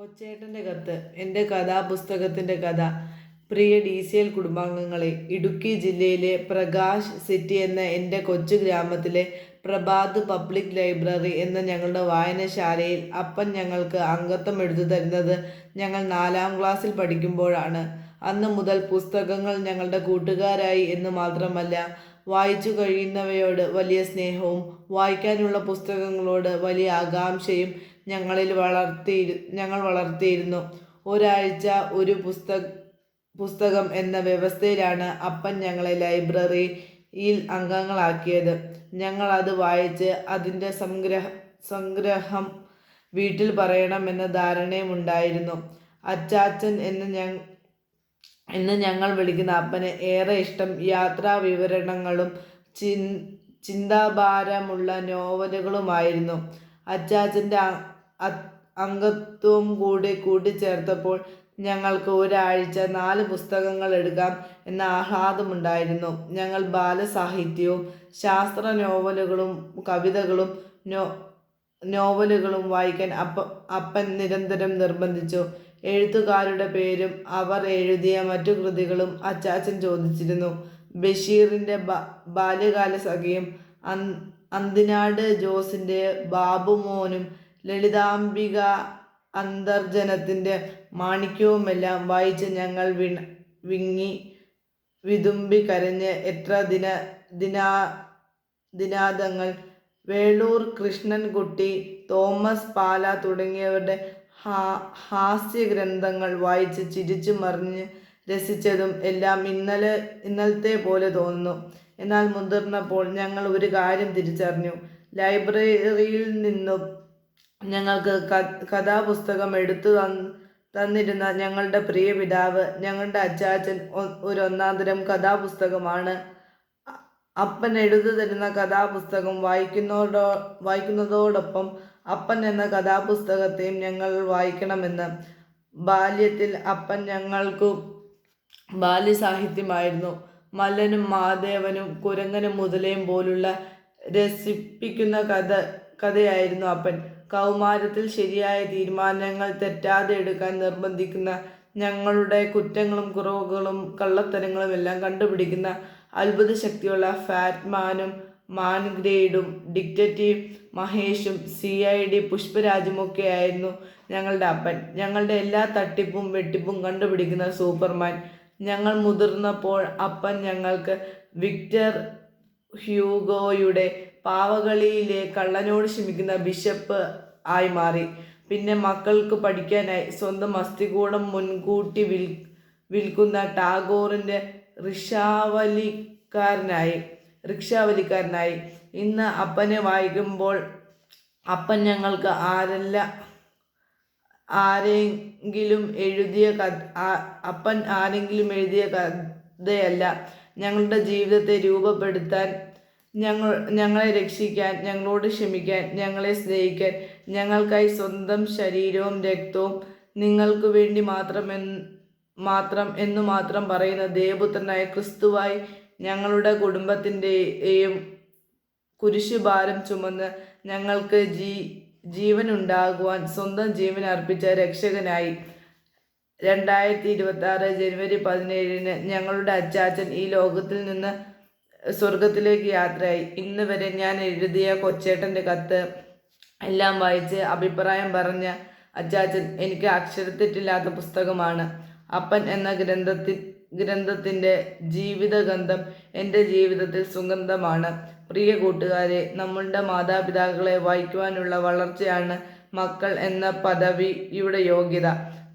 കൊച്ചേട്ടൻ്റെ കത്ത്. എൻ്റെ കഥാപുസ്തകത്തിൻ്റെ കഥ. പ്രിയ DCL കുടുംബാംഗങ്ങളെ, ഇടുക്കി ജില്ലയിലെ പ്രകാശ് സിറ്റി എന്ന എൻ്റെ കൊച്ചു ഗ്രാമത്തിലെ പ്രഭാത് പബ്ലിക് ലൈബ്രറി എന്ന ഞങ്ങളുടെ വായനശാലയിൽ അപ്പൻ ഞങ്ങൾക്ക് അംഗത്വം എടുത്തു തരുന്നത് ഞങ്ങൾ 4-ാം ക്ലാസ്സിൽ പഠിക്കുമ്പോഴാണ്. അന്ന് മുതൽ പുസ്തകങ്ങൾ ഞങ്ങളുടെ കൂട്ടുകാരായി എന്ന് മാത്രമല്ല, വായിച്ചു കഴിയുന്നവയോട് വലിയ സ്നേഹവും വായിക്കാനുള്ള പുസ്തകങ്ങളോട് വലിയ ആകാംക്ഷയും ഞങ്ങൾ വളർത്തിയിരുന്നു. ഒരാഴ്ച ഒരു പുസ്തകം എന്ന വ്യവസ്ഥയിലാണ് അപ്പൻ ഞങ്ങളെ ലൈബ്രറിയിൽ അംഗങ്ങളാക്കിയത്. ഞങ്ങൾ അത് വായിച്ച് അതിൻ്റെ സംഗ്രഹം വീട്ടിൽ പറയണമെന്ന ധാരണയുമുണ്ടായിരുന്നു. അച്ചാച്ചൻ എന്ന് ഞങ്ങൾ വിളിക്കുന്ന അപ്പന് ഏറെ ഇഷ്ടം യാത്രാ വിവരണങ്ങളും ചിന്താഭാരമുള്ള നോവലുകളുമായിരുന്നു. അച്ചാച്ചൻ്റെ അംഗത്വം കൂട്ടിച്ചേർത്തപ്പോൾ ഞങ്ങൾക്ക് ഒരാഴ്ച 4 പുസ്തകങ്ങൾ എടുക്കാം എന്ന ആഹ്ലാദമുണ്ടായിരുന്നു. ഞങ്ങൾ ബാലസാഹിത്യവും ശാസ്ത്ര നോവലുകളും കവിതകളും നോവലുകളും വായിക്കാൻ അപ്പൻ നിരന്തരം നിർബന്ധിച്ചു. എഴുത്തുകാരുടെ പേരും അവർ എഴുതിയ മറ്റു കൃതികളും അച്ചാച്ചൻ ചോദിച്ചിരുന്നു. ബഷീറിൻ്റെ ബാല്യകാലസഖിയും അന്തിനാട് ജോസിൻ്റെ ബാബുമോനും ലളിതാംബിക അന്തർജനത്തിൻ്റെ മാണിക്യവുമെല്ലാം വായിച്ച് ഞങ്ങൾ വിങ്ങി വിതുമ്പി കരഞ്ഞ് എത്ര ദിനാന്തങ്ങൾ. വേളൂർ കൃഷ്ണൻകുട്ടി, തോമസ് പാല തുടങ്ങിയവരുടെ ഹാസ്യഗ്രന്ഥങ്ങൾ വായിച്ച് ചിരിച്ചു മറിഞ്ഞ് രസിച്ചതും എല്ലാം ഇന്നലത്തെ പോലെ തോന്നുന്നു. എന്നാൽ മുതിർന്നപ്പോൾ ഞങ്ങൾ ഒരു കാര്യം തിരിച്ചറിഞ്ഞു. ലൈബ്രറിയിൽ നിന്നും ഞങ്ങൾക്ക് കഥാപുസ്തകം എടുത്തു തന്നിരുന്ന ഞങ്ങളുടെ പ്രിയ പിതാവ്, ഞങ്ങളുടെ അച്ചാച്ചൻ ഒരു ഒന്നാന്തരം കഥാപുസ്തകമാണ്. അപ്പൻ എഴുതി തരുന്ന കഥാപുസ്തകം വായിക്കുന്നതോടൊപ്പം അപ്പൻ എന്ന കഥാപുസ്തകത്തെയും ഞങ്ങൾ വായിക്കണമെന്ന്. ബാല്യത്തിൽ അപ്പൻ ഞങ്ങൾക്കു ബാല്യസാഹിത്യമായിരുന്നു. മല്ലനും മാധവനും കുരങ്ങനും മുതലയും പോലുള്ള രസിപ്പിക്കുന്ന കഥയായിരുന്നു അപ്പൻ. കൗമാരത്തിൽ ശരിയായ തീരുമാനങ്ങൾ തെറ്റാതെ എടുക്കാൻ നിർബന്ധിക്കുന്ന, ഞങ്ങളുടെ കുറ്റങ്ങളും കുറവുകളും കള്ളത്തരങ്ങളും എല്ലാം കണ്ടുപിടിക്കുന്ന അത്ഭുത ശക്തിയുള്ള ഫാറ്റ്മാനും മാൻഗ്രേഡും ഡിറ്റക്റ്റീവ് മഹേഷും CID പുഷ്പരാജുമൊക്കെയായിരുന്നു ഞങ്ങളുടെ അപ്പൻ. ഞങ്ങളുടെ എല്ലാ തട്ടിപ്പും വെട്ടിപ്പും കണ്ടുപിടിക്കുന്ന സൂപ്പർമാൻ. ഞങ്ങൾ മുതിർന്നപ്പോൾ അപ്പൻ ഞങ്ങൾക്ക് വിക്ടർ ഹ്യൂഗോയുടെ പാവകളിയിലെ കള്ളനോട് ക്ഷമിക്കുന്ന ബിഷപ്പ് ആയി മാറി. പിന്നെ മക്കൾക്ക് പഠിക്കാനായി സ്വന്തം അസ്ഥികൂടം മുൻകൂട്ടി വിൽക്കുന്ന ടാഗോറിൻ്റെ റിക്ഷാവലിക്കാരനായി. ഇന്ന് അപ്പനെ വായിക്കുമ്പോൾ അപ്പൻ ഞങ്ങൾക്ക് ആരെങ്കിലും എഴുതിയ കഥയല്ല, ഞങ്ങളുടെ ജീവിതത്തെ രൂപപ്പെടുത്താൻ, ഞങ്ങളെ രക്ഷിക്കാൻ, ഞങ്ങളോട് ക്ഷമിക്കാൻ, ഞങ്ങളെ സ്നേഹിക്കാൻ, ഞങ്ങൾക്കായി സ്വന്തം ശരീരവും രക്തവും നിങ്ങൾക്ക് വേണ്ടി മാത്രം പറയുന്ന ദേവപുത്രനായ ക്രിസ്തുവായി ഞങ്ങളുടെ കുടുംബത്തിൻ്റെയും കുരിശുഭാരം ചുമന്ന് ഞങ്ങൾക്ക് ജീവനുണ്ടാകുവാൻ സ്വന്തം ജീവൻ അർപ്പിച്ച രക്ഷകനായി. 2026 ജനുവരി 17 ഞങ്ങളുടെ അച്ചാച്ചൻ ഈ ലോകത്തിൽ നിന്ന് സ്വർഗത്തിലേക്ക് യാത്രയായി. ഇന്ന് വരെ ഞാൻ എഴുതിയ കൊച്ചേട്ടൻ്റെ കത്ത് എല്ലാം വായിച്ച് അഭിപ്രായം പറഞ്ഞ അച്ചാച്ചൻ എനിക്ക് അക്ഷരത്തെറ്റില്ലാത്ത പുസ്തകമാണ്. അപ്പൻ എന്ന ഗ്രന്ഥത്തിൻ്റെ ജീവിതഗന്ധം എൻ്റെ ജീവിതത്തിൽ സുഗന്ധമാണ്. പ്രിയ കൂട്ടുകാരെ, നമ്മളുടെ മാതാപിതാക്കളെ വായിക്കുവാനുള്ള വളർച്ചയാണ് മക്കൾ എന്ന പദവിയുടെ യോഗ്യത.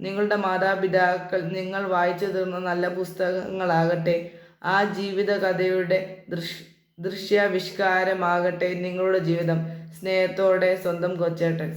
നിങ്ങളുടെ മാതാപിതാക്കൾ നിങ്ങൾ വായിച്ചു തീർന്ന നല്ല പുസ്തകങ്ങളാകട്ടെ. ആ ജീവിതകഥയുടെ ദൃശ്യാവിഷ്കാരമാകട്ടെ നിങ്ങളുടെ ജീവിതം. സ്നേഹത്തോടെ, സ്വന്തം കൊച്ചേട്ടൻ.